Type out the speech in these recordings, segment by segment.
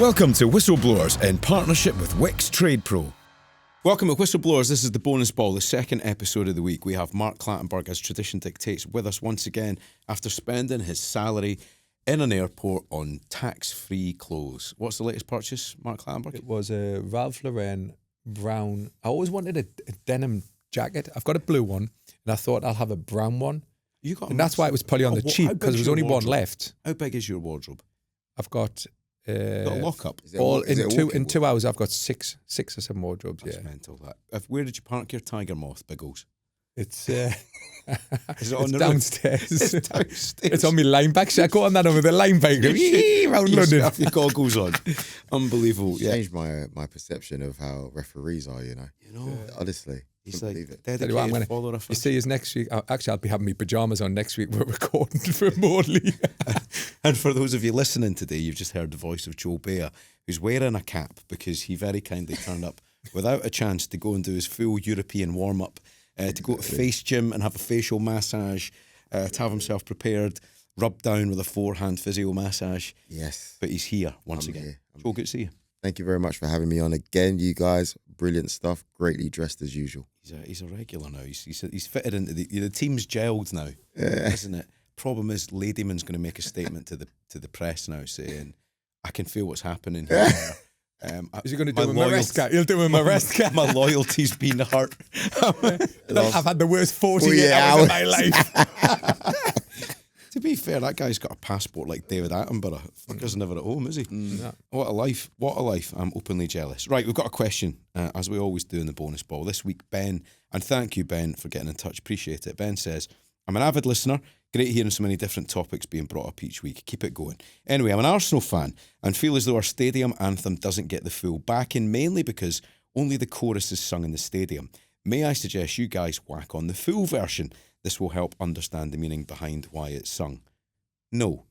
Welcome to Whistleblowers in partnership with Wix Trade Pro. Welcome to Whistleblowers. This is the bonus ball, the second episode of the week. We have Mark Clattenburg, as tradition dictates, with us once again after spending his salary in an airport on tax-free clothes. What's the latest purchase, Mark Clattenburg? It was a Ralph Lauren brown. I always wanted a denim jacket. I've got a blue one, and I thought I'll have a brown one. And that's why it was probably on the cheap, because there was only one left. How big is your wardrobe? I've got... got a lock-up? In 2 hours, I've got six or seven wardrobes. That's mental, that. Where did you park your tiger moth, Biggles? It's Is it on the downstairs. It's downstairs. It's on my line bag. Should I go on that over the line bag? Around London. Have your goggles on. Unbelievable. It's changed my perception of how referees are, you know. Honestly. He's like, dedicated follower. You see us next week. Actually, I'll be having my pyjamas on next week. We're recording remotely. And for those of you listening today, you've just heard the voice of Joel Beya, who's wearing a cap because he very kindly turned up without a chance to go and do his full European warm-up, to go to Face Gym and have a facial massage, to have himself prepared, rubbed down with a forehand physio massage. Yes. But he's here once again. Joel, good to see you. Thank you very much for having me on again, you guys. Brilliant stuff. Greatly dressed as usual. He's a regular now. He's fitted into the team's gelled now, isn't it? Problem is, Ladyman's going to make a statement to the press now saying, "I can feel what's happening here." Is he going to do a Maresca? He'll do a Maresca. My loyalty's been hurt. I've had the worst 48 hours of my life. To be fair, that guy's got a passport like David Attenborough. Fucker's never at home, is he? Yeah. What a life. What a life. I'm openly jealous. Right, we've got a question, as we always do in the bonus ball. This week, Ben, and thank you, Ben, for getting in touch. Appreciate it. Ben says, I'm an avid listener. Great hearing so many different topics being brought up each week. Keep it going. Anyway, I'm an Arsenal fan and feel as though our stadium anthem doesn't get the full backing, mainly because only the chorus is sung in the stadium. May I suggest you guys whack on the full version? This will help understand the meaning behind why it's sung. No.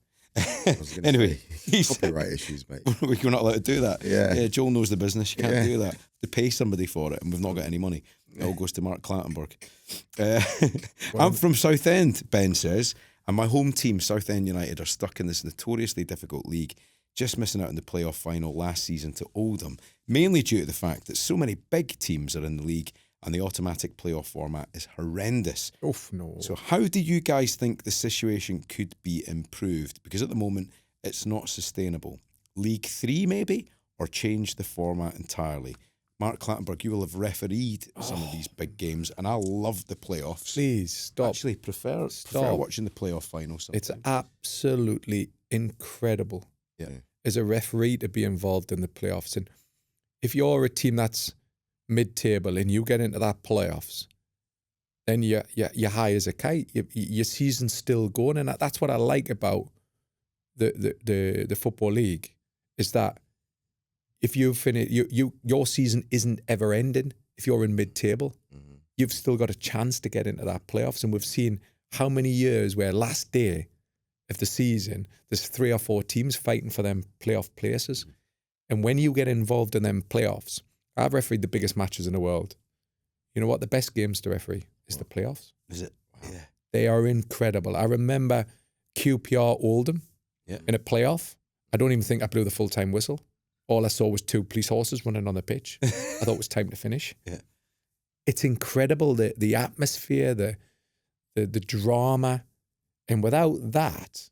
Anyway, copyright issues, mate. We're not allowed to do that. Yeah. Joel knows the business. You can't do that. To pay somebody for it, and we've not got any money. It all goes to Mark Clattenburg. I'm from Southend, Ben says, and my home team, Southend United, are stuck in this notoriously difficult league, just missing out in the playoff final last season to Oldham, mainly due to the fact that so many big teams are in the league and the automatic playoff format is horrendous. Oof, no. So how do you guys think the situation could be improved? Because at the moment, it's not sustainable. League 3 maybe? Or change the format entirely? Mark Clattenburg, you will have refereed some of these big games, and I love the playoffs. Please, stop. Actually, prefer watching the playoff final sometimes. It's absolutely incredible as a referee to be involved in the playoffs. And if you're a team that's mid-table and you get into that playoffs, then you're high as a kite. Your season's still going, and that's what I like about the football league, is that if you finish, your season isn't ever ending. If you're in mid-table, you've still got a chance to get into that playoffs. And we've seen how many years where last day of the season, there's 3 or 4 teams fighting for them playoff places. And when you get involved in them playoffs, I've refereed the biggest matches in the world. You know what? The best games to referee is the playoffs. Is it? Yeah. They are incredible. I remember QPR Oldham in a playoff. I don't even think I blew the full-time whistle. All I saw was 2 police horses running on the pitch. I thought it was time to finish. Yeah. It's incredible, the atmosphere, the drama. And without that,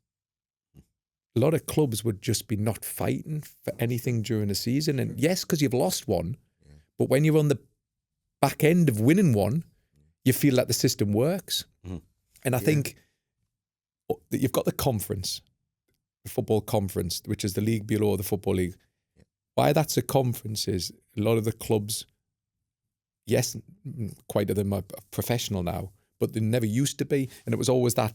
a lot of clubs would just be not fighting for anything during the season. And yes, because you've lost one, but when you're on the back end of winning one, you feel that the system works. And I think that you've got the conference, the football conference, which is the league below the football league. Why that's a conference is a lot of the clubs, yes, quite of them are professional now, but they never used to be. And it was always that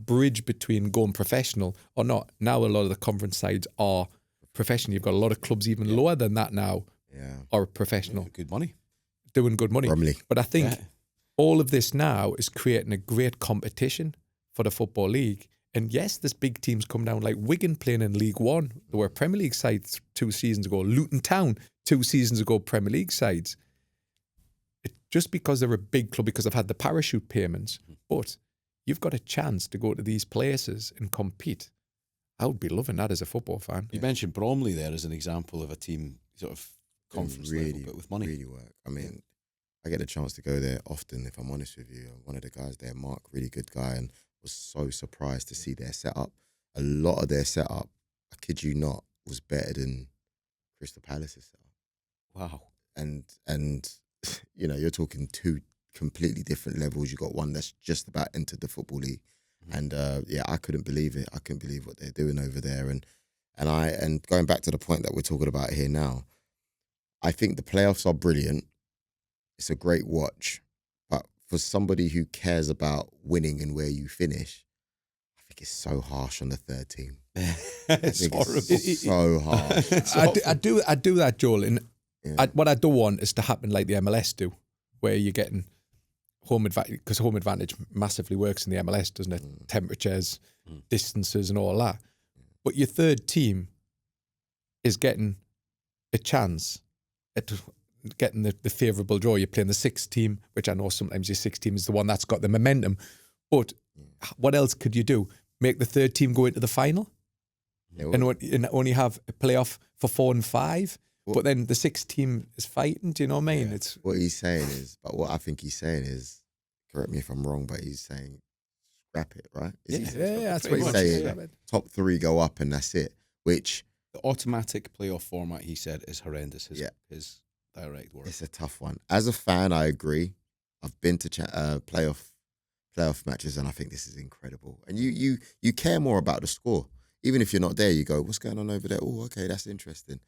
bridge between going professional or not. Now a lot of the conference sides are professional. You've got a lot of clubs even lower than that now are professional. Good money. Doing good money. Bromley. But I think all of this now is creating a great competition for the Football League. And yes, there's big teams come down, like Wigan playing in League One. They were Premier League sides 2 seasons ago. Luton Town 2 seasons ago, Premier League sides. Just because they're a big club, because they've had the parachute payments. But you've got a chance to go to these places and compete. I would be loving that as a football fan. You mentioned Bromley there as an example of a team sort of conference level, but with money. Really work. I mean, I get the chance to go there often, if I'm honest with you. One of the guys there, Mark, really good guy, and was so surprised to see their setup. A lot of their setup, I kid you not, was better than Crystal Palace's setup. Wow. And you know, you're talking two completely different levels. You got one that's just about entered the Football League. And I couldn't believe it. I couldn't believe what they're doing over there. And going back to the point that we're talking about here now, I think the playoffs are brilliant. It's a great watch. But for somebody who cares about winning and where you finish, I think it's so harsh on the third team. It's horrible. It's so harsh. I do that, Joel. And what I don't want is to happen like the MLS do, where you're getting home advantage, because home advantage massively works in the MLS, doesn't it? Temperatures, distances, and all that. But your third team is getting a chance at getting the favourable draw. You're playing the sixth team, which I know sometimes your sixth team is the one that's got the momentum. But what else could you do? Make the third team go into the final and only have a playoff for 4 and 5? But then the sixth team is fighting. Do you know what I mean? It's what he's saying is, but what I think he's saying is, correct me if I'm wrong, but he's saying scrap it, right? That's what he's saying. Top 3 go up and that's it. Which the automatic playoff format, he said, is horrendous. His direct word. It's a tough one. As a fan, I agree. I've been to playoff matches, and I think this is incredible. And you care more about the score, even if you're not there. You go, what's going on over there? Oh, okay, that's interesting.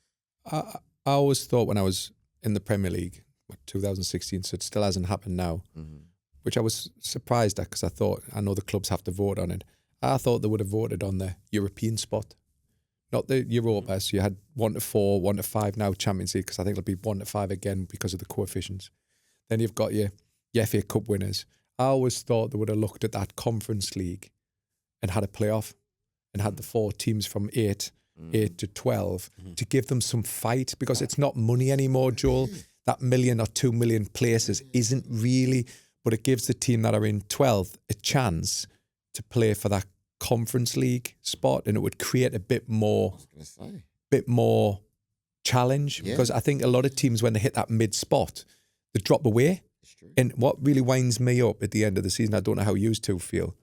I always thought when I was in the Premier League, 2016, so it still hasn't happened now, which I was surprised at, because I know the clubs have to vote on it. I thought they would have voted on the European spot, not the Europa. So you had 1 to 4, 1 to 5 now Champions League, because I think it'll be 1 to 5 again because of the coefficients. Then you've got your FA Cup winners. I always thought they would have looked at that Conference League and had a playoff and had the 4 teams from 8 to 12 to give them some fight, because it's not money anymore, Joel. That 1 million or 2 million places isn't really, but it gives the team that are in 12th a chance to play for that Conference League spot, and it would create a bit more challenge, because I think a lot of teams, when they hit that mid spot, they drop away. And what really winds me up at the end of the season, I don't know how you two feel,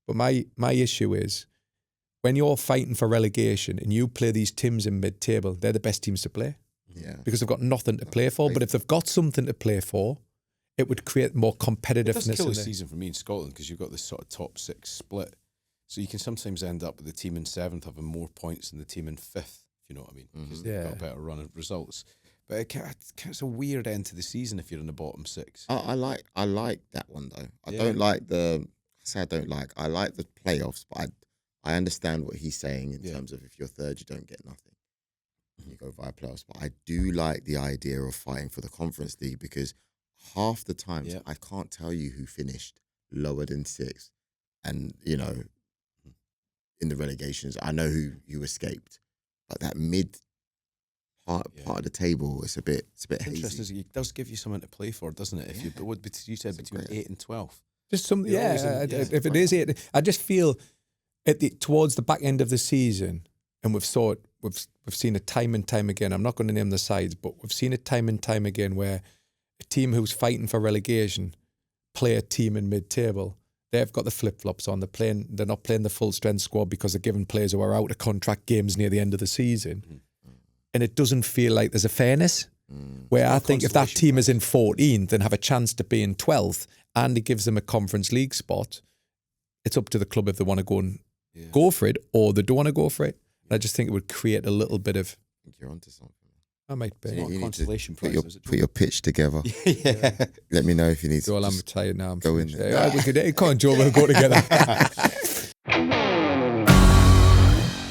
but my issue is, when you're fighting for relegation and you play these teams in mid-table, they're the best teams to play. Yeah. Because they've got nothing to play for. But if they've got something to play for, it would create more competitiveness. It does kill the season for me in Scotland, because you've got this sort of top 6 split. So you can sometimes end up with the team in 7th having more points than the team in 5th, if you know what I mean, because they've got a better run of results. But it's a weird end to the season if you're in the bottom 6. I like that one though. I like the playoffs, but I understand what he's saying in terms of, if you're third, you don't get nothing. You go via playoffs. But I do like the idea of fighting for the Conference League, because half the times I can't tell you who finished lower than 6th. And, you know, in the relegations, I know who escaped. But that mid part of the table, it's a bit hazy. Interesting. It does give you something to play for, doesn't it? If you said between 8 and 12. Just something, if it is 8, I just feel towards the back end of the season, and we've seen it time and time again. I'm not going to name the sides, but we've seen it time and time again where a team who's fighting for relegation play a team in mid-table. They've got the flip-flops on. They're not playing the full-strength squad because they're giving players who are out of contract games near the end of the season. And it doesn't feel like there's a fairness. Where I think if that team is in 14th and have a chance to be in 12th, and it gives them a Conference League spot, it's up to the club if they want to go and go for it, or they don't want to go for it. And I just think it would create a little bit of... I think you're onto something. I might be. It's not a consolation prize. Put your pitch together. Let me know if you need to. Joel, I'm tired now. Go in there. Come on, Joel, we'll go together.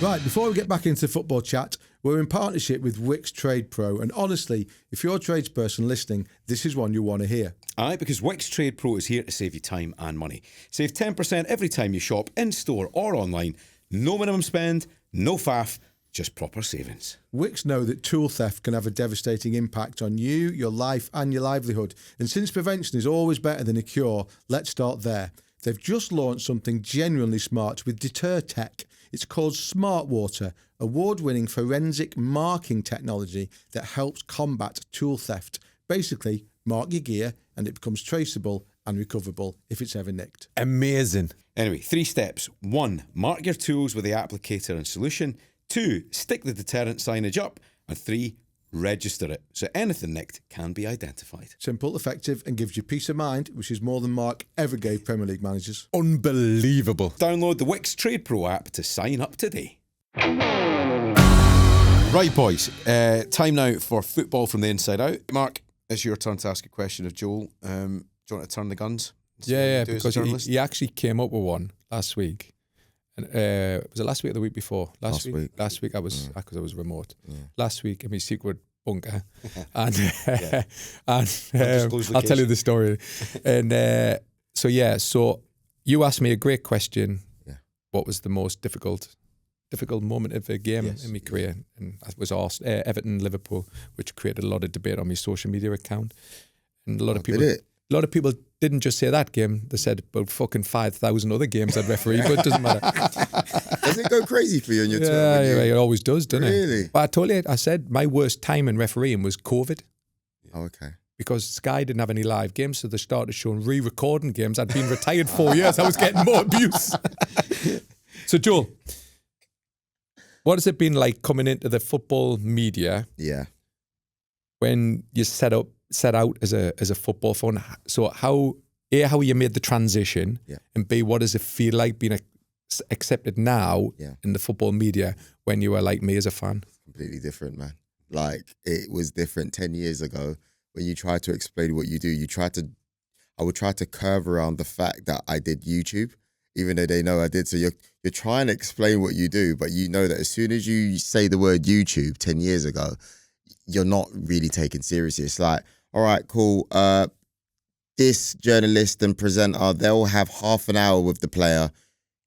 Right, before we get back into football chat, we're in partnership with Wix Trade Pro, and honestly, if you're a tradesperson listening, this is one you want to hear. Aye, because Wix Trade Pro is here to save you time and money. Save 10% every time you shop in-store or online. No minimum spend, no faff, just proper savings. Wix know that tool theft can have a devastating impact on you, your life and your livelihood. And since prevention is always better than a cure, let's start there. They've just launched something genuinely smart with Deter Tech. It's called Smart Water, award-winning forensic marking technology that helps combat tool theft. Basically, mark your gear and it becomes traceable and recoverable if it's ever nicked. Amazing. Anyway, 3 steps. 1, mark your tools with the applicator and solution. 2, stick the deterrent signage up. And 3, register it so anything nicked can be identified. Simple, effective, and gives you peace of mind, which is more than Mark ever gave Premier League managers. Unbelievable. Download the Wix Trade Pro app to sign up today. Right, boys. Time now for football from the inside out. Mark, it's your turn to ask a question of Joel. Do you want to turn the guns? Yeah, because he actually came up with one last week. And was it last week or the week before? Last week. Last week I was because I was remote. Yeah. Last week in my secret bunker, and I'll tell you the story. And so you asked me a great question. Yeah. What was the most difficult moment of a game in my career? And I was asked Everton, Liverpool, which created a lot of debate on my social media account, and a lot of people didn't just say that game. They said about fucking 5,000 other games I'd referee, but it doesn't matter. Does it go crazy for you on your Twitter? Yeah, it always does, doesn't it? Really? But I told you, I said my worst time in refereeing was COVID. Oh, okay. Because Sky didn't have any live games, so they started showing re-recording games. I'd been retired 4 years. I was getting more abuse. So, Joel, what has it been like coming into the football media? Yeah. When you set out as a football fan, so how you made the transition, and B, what does it feel like being accepted now in the football media when you were like me as a fan? Completely different, man. Like, it was different 10 years ago when you try to explain what you do. I would try to curve around the fact that I did YouTube, even though they know I did. So you're trying to explain what you do, but you know that as soon as you say the word YouTube 10 years ago, you're not really taken seriously. It's like, all right, cool. This journalist and presenter, they'll have half an hour with the player.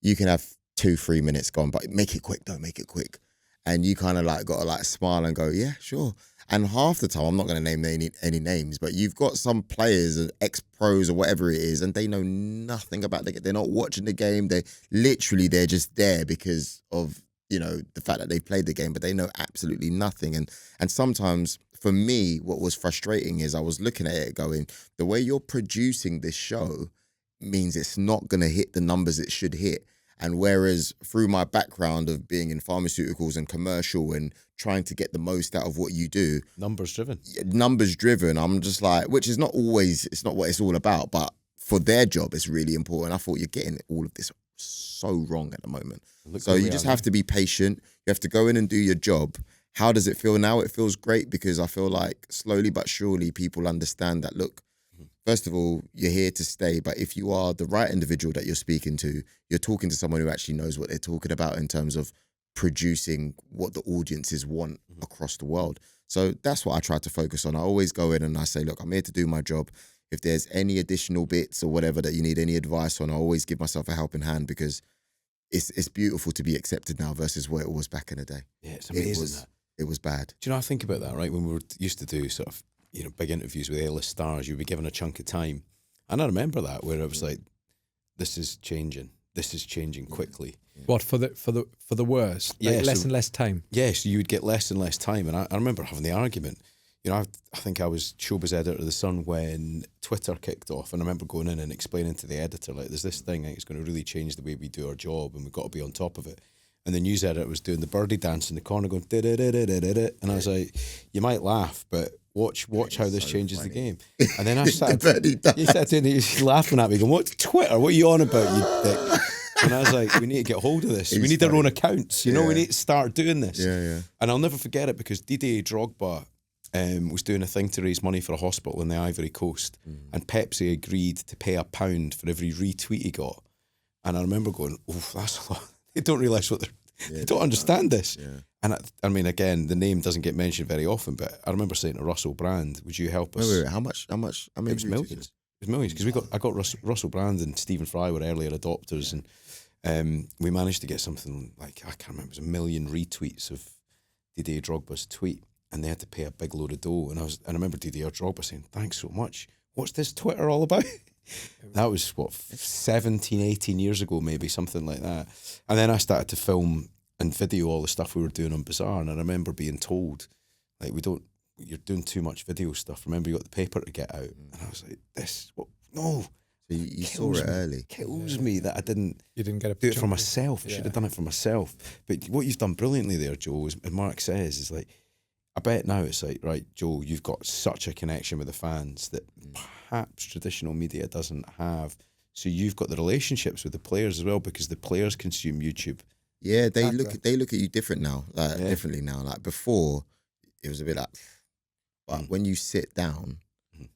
You can have 2-3 minutes gone, but make it quick, don't make it quick. And you kind of like got to like smile and go, yeah, sure. And half the time, I'm not going to name any names, but you've got some players, ex-pros or whatever it is, and they know nothing about the game. They're not watching the game. They're just there because of, the fact that they played the game, but they know absolutely nothing. And sometimes, for me, what was frustrating is I was looking at it going, the way you're producing this show means it's not going to hit the numbers it should hit. And whereas through my background of being in pharmaceuticals and commercial and trying to get the most out of what you do. Numbers driven. I'm just like, which is not always, it's not what it's all about, but for their job, it's really important. I thought you're getting all of this so wrong at the moment. So you just have to be patient. You have to go in and do your job. How does it feel now? It feels great because I feel like slowly but surely people understand that, look, first of all, you're here to stay, but if you are the right individual that you're speaking to, you're talking to someone who actually knows what they're talking about in terms of producing what the audiences want across the world. So that's what I try to focus on. I always go in and I say, look, I'm here to do my job. If there's any additional bits or whatever that you need any advice on, I always give myself a helping hand because it's beautiful to be accepted now versus where it was back in the day. Yeah, it's amazing. It was bad. Do you know, I think about that, right? When we were used to do sort of, big interviews with A-list stars, you'd be given a chunk of time. And I remember that where it was like, this is changing quickly. What, for the worst? Like less and less time? Yes, you would get less and less time. And I remember having the argument. I think I was showbiz editor of The Sun when Twitter kicked off, and I remember going in and explaining to the editor, like, there's this thing, I think it's going to really change the way we do our job, and we've got to be on top of it. And the news editor was doing the birdie dance in the corner going, da-da-da-da-da-da. And I was like, you might laugh, but watch how this changes the game. And then I started, he's laughing at me going, what's Twitter? What are you on about, you dick? And I was like, we need to get hold of this. We need our own accounts. We need to start doing this. Yeah. And I'll never forget it because Didier Drogba was doing a thing to raise money for a hospital in the Ivory Coast, and Pepsi agreed to pay £1 for every retweet he got. And I remember going, oh, that's a lot. They don't realise what they don't understand this. Yeah. And I mean, again, the name doesn't get mentioned very often, but I remember saying to Russell Brand, would you help us? Wait, how much? I mean, it was millions. It was millions because I got Russell Brand and Stephen Fry were earlier adopters, and we managed to get something like, I can't remember, it was 1 million retweets of Didier Drogba's tweet. And they had to pay a big load of dough. And I remember Didier Drogba saying, thanks so much. What's this Twitter all about? That was, 17, 18 years ago, maybe, something like that. And then I started to film and video all the stuff we were doing on Bazaar, and I remember being told, like, you're doing too much video stuff. Remember, you got the paper to get out. And I was like, no. So you saw it early. Kills me that I didn't get do it for myself. I Yeah. should have done it for myself. But what you've done brilliantly there, Joe, is, and Mark says, is like, I bet now it's like, right, Joe, you've got such a connection with the fans that perhaps traditional media doesn't have. So you've got the relationships with the players as well, because the players consume YouTube. Yeah, they look at you different now, differently now. Like before, it was a bit like, but when you sit down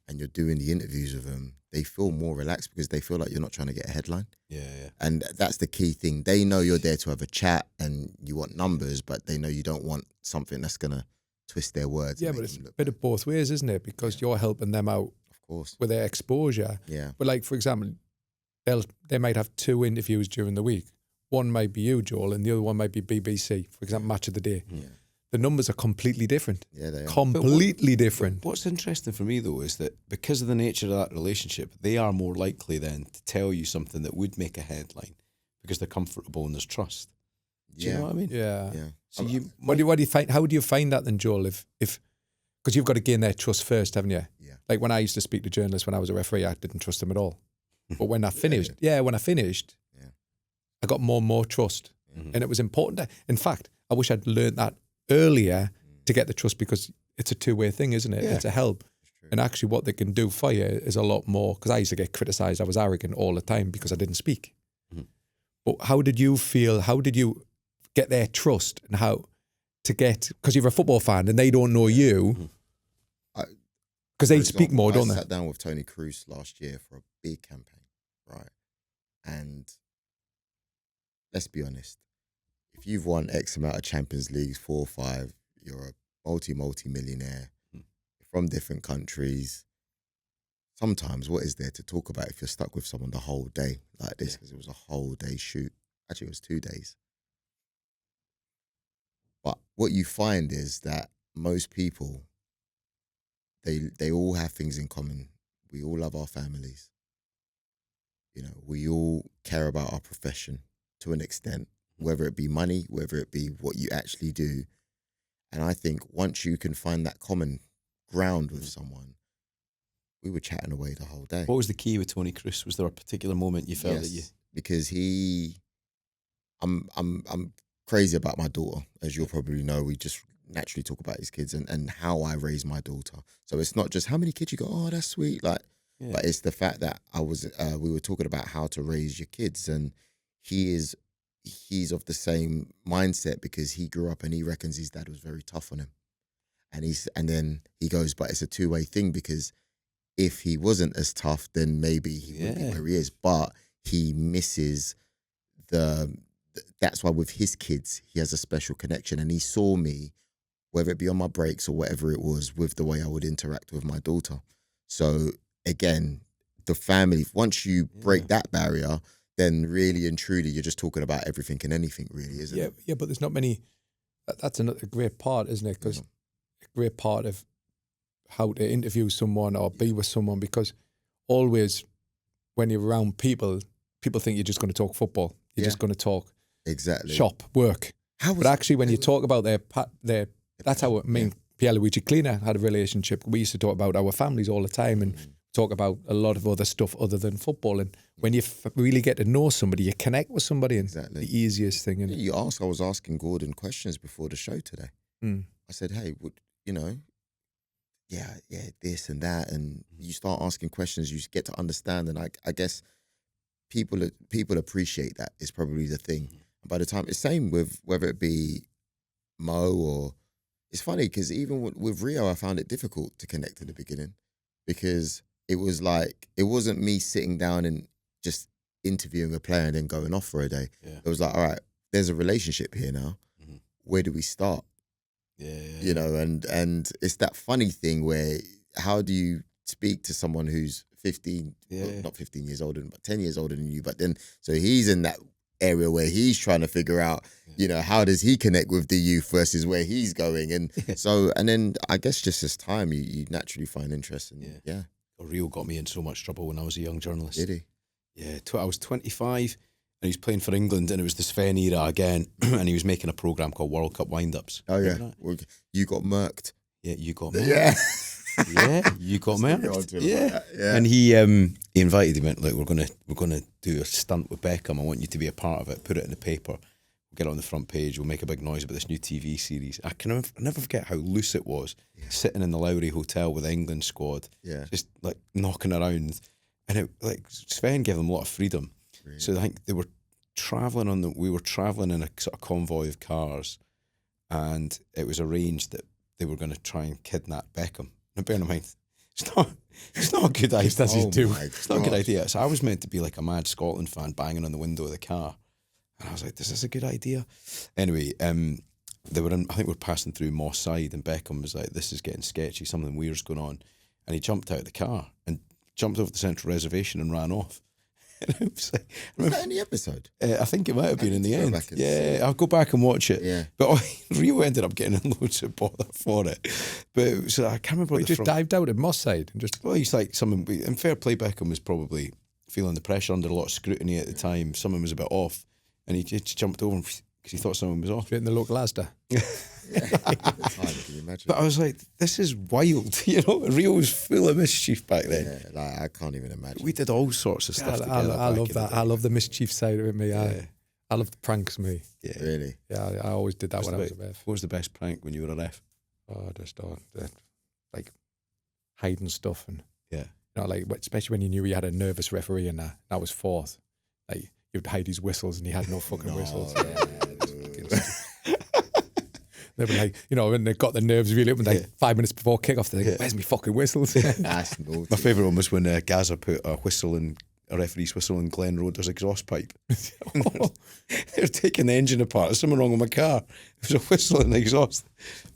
and you're doing the interviews with them, they feel more relaxed because they feel like you're not trying to get a headline. Yeah. And that's the key thing. They know you're there to have a chat and you want numbers, but they know you don't want something that's gonna twist their words. Yeah, but it's a bit of both ways, isn't it? Because you're helping them out, of course, with their exposure. Yeah. But like, for example, they might have 2 interviews during the week. One might be you, Joel, and the other one might be BBC, for example, Match of the Day. Yeah. The numbers are completely different. Yeah, they are. Completely different. What's interesting for me, though, is that because of the nature of that relationship, they are more likely then to tell you something that would make a headline because they're comfortable and there's trust. Do you know what I mean? Yeah. So what do you find? How do you find that then, Joel? If because you've got to gain their trust first, haven't you? Yeah. Like when I used to speak to journalists when I was a referee, I didn't trust them at all. But when I finished, I got more and more trust, and it was important. In fact, I wish I'd learned that earlier to get the trust, because it's a two-way thing, isn't it? Yeah. It's a help. And actually what they can do for you is a lot more, because I used to get criticised. I was arrogant all the time because I didn't speak. But how did you feel? How did you get their trust, and how to get, because you're a football fan and they don't know you, because they speak more, don't they? I sat down with Tony Cruz last year for a big campaign, right? And let's be honest, if you've won X amount of Champions Leagues, 4 or 5, you're a multi-millionaire from different countries. Sometimes what is there to talk about if you're stuck with someone the whole day like this? Because it was a whole day shoot. Actually, it was 2 days. But what you find is that most people, they all have things in common. We all love our families. You know, we all care about our profession to an extent, whether it be money, whether it be what you actually do. And I think once you can find that common ground with someone, we were chatting away the whole day. What was the key with Tony Cruz? Was there a particular moment you felt that you... Because I'm crazy about my daughter, as you'll probably know. We just naturally talk about his kids and how I raise my daughter. So it's not just how many kids you got, oh, that's sweet, like, but it's the fact that we were talking about how to raise your kids, and he's of the same mindset because he grew up and he reckons his dad was very tough on him. And then he goes, but it's a two-way thing, because if he wasn't as tough, then maybe he would be where he is. But he misses that's why with his kids, he has a special connection. And he saw me, whether it be on my breaks or whatever it was, with the way I would interact with my daughter. So again, the family, once you break that barrier, then really and truly, you're just talking about everything and anything, really, isn't it? Yeah, but there's not many. That's a great part, isn't it? Because a great part of how to interview someone or be with someone, because always when you're around people think you're just going to talk football. You're just going to talk shop, work. But actually, when you talk about their that's how Pierluigi Cleaner had a relationship. We used to talk about our families all the time and talk about a lot of other stuff other than football. And when you really get to know somebody, you connect with somebody, and the easiest thing. I was asking Gordon questions before the show today. I said, hey, this and that, and you start asking questions, you get to understand, and I guess people appreciate that is probably the thing. And by the time, it's same with whether it be Mo or, it's funny because even with Rio, I found it difficult to connect in the beginning, because it was like, it wasn't me sitting down and just interviewing a player and then going off for a day. It was like, all right, there's a relationship here now. Where do we start? You know, and it's that funny thing where how do you speak to someone who's 15, well, not 15 years older, but 10 years older than you, but then, so he's in that area where he's trying to figure out, you know, how does he connect with the youth versus where he's going? And so, and then I guess just as time, you naturally find interest in, Rio got me in so much trouble when I was a young journalist. Did he? Yeah, I was 25 and he was playing for England and it was the Sven era again and he was making a programme called World Cup Wind-Ups. Oh, yeah. Remember that? Well, you got murked. Yeah, you got me. Yeah. Yeah, you got me. Yeah. And he invited him. Went, look, we're gonna do a stunt with Beckham. I want you to be a part of it. Put it in the paper. We'll get it on the front page. We'll make a big noise about this new TV series. I never forget how loose it was. Yeah. Sitting in the Lowry Hotel with the England squad. Yeah. Just like knocking around, and it like Sven gave them a lot of freedom. Really? So I think they were traveling we were traveling in a sort of convoy of cars, and it was arranged that they were going to try and kidnap Beckham. Now, bear in mind, it's not a good idea. It's not a good idea. So I was meant to be like a mad Scotland fan banging on the window of the car. And I was like, is this a good idea? Anyway, they were I think we were passing through Moss Side and Beckham was like, this is getting sketchy, something weird's going on. And he jumped out of the car and jumped over the central reservation and ran off. And I was like, was that in the episode? I think it might have been in the end. Yeah, I'll go back and watch it. Yeah. But Rio ended up getting in loads of bother for it. But so I can't remember. He just dived out at Moss Side and just. Well, he's like someone. In fair play, Beckham was probably feeling the pressure under a lot of scrutiny at the time. Someone was a bit off, and he just jumped over because he thought someone was off. Straight in the local Asda. Can you imagine? But I was like, this is wild, Rio was full of mischief back then. Yeah, like, I can't even imagine. We did all sorts of stuff together. I love that. I love the mischief side of it, me. Yeah. I love the pranks, me. Yeah. Really? Yeah, I always did that when I was a ref. What was the best prank when you were a ref? Oh, just like hiding stuff and yeah, like especially when you knew you had a nervous referee and that was fourth. Like you'd hide his whistles and he had no fucking whistles. They were like, when they got the nerves really up and like 5 minutes before kickoff, they're like, where's my fucking whistles? That's naughty. My favourite one was when Gaza put a referee's whistle in Glenn Roder's exhaust pipe. They're taking the engine apart. There's something wrong with my car. There's a whistle in the exhaust.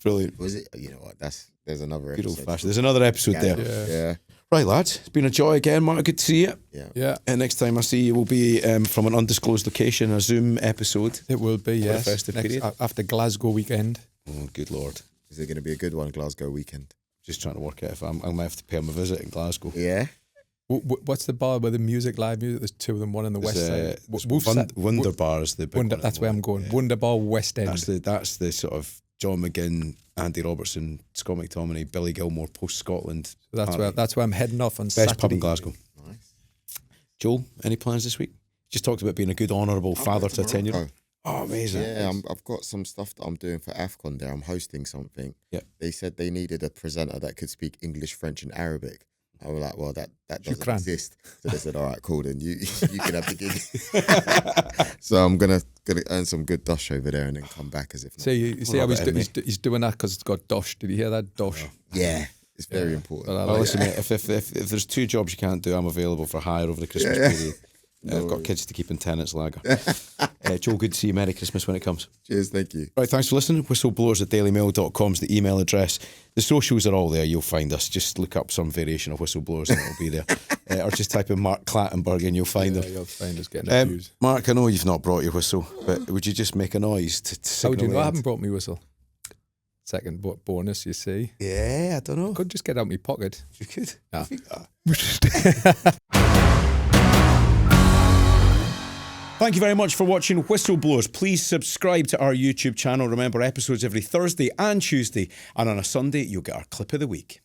Brilliant. Was it? You know what? There's another good episode. Old fashioned. There's another episode there. Yeah. Right, lads. It's been a joy again, Mark. Good to see you. Yeah. And next time I see you will be from an undisclosed location, a Zoom episode. It will be, yes. The festive period. After Glasgow weekend. Oh, good Lord. Is it going to be a good one, Glasgow weekend? Just trying to work out if I might have to pay him a visit in Glasgow. Yeah. What's the bar with the live music? There's two of them, one on the west side. Wunderbar is the big one. That's where I'm going. Yeah. Wunderbar West End. That's the sort of John McGinn, Andy Robertson, Scott McTominay, Billy Gilmore post Scotland. That's where I'm heading off on best Saturday. Pub in Glasgow. Nice. Joel, any plans this week? Just talked about being a good honourable father to a 10-year-old. Oh, amazing. Yeah, I've got some stuff that I'm doing for AFCON there. I'm hosting something. Yeah. They said they needed a presenter that could speak English, French and Arabic. I was like, well, that doesn't exist. So they said, all right, cool, then you can have the gig. So I'm gonna earn some good dosh over there and then come back as if not. You see how he's doing that because it's got dosh. Did you hear that? Dosh. Yeah, it's very important. Well, listen, mate, if there's two jobs you can't do, I'm available for hire over the Christmas period. I've got kids to keep in tenants lager. Joel, good to see you. Merry Christmas when it comes. Cheers, thank you. Right, thanks for listening. Whistleblowers@dailymail.com is the email address. The socials are all there. You'll find us. Just look up some variation of Whistleblowers and it'll be there. Or just type in Mark Clattenburg and you'll find them. You'll find us getting abused. Mark, I know you've not brought your whistle, but would you just make a noise to signal? How do you know I haven't brought my whistle? Second bonus, you see. Yeah, I don't know. I could just get out my pocket. You could. Yeah. Thank you very much for watching Whistleblowers. Please subscribe to our YouTube channel. Remember, episodes every Thursday and Tuesday. And on a Sunday, you'll get our clip of the week.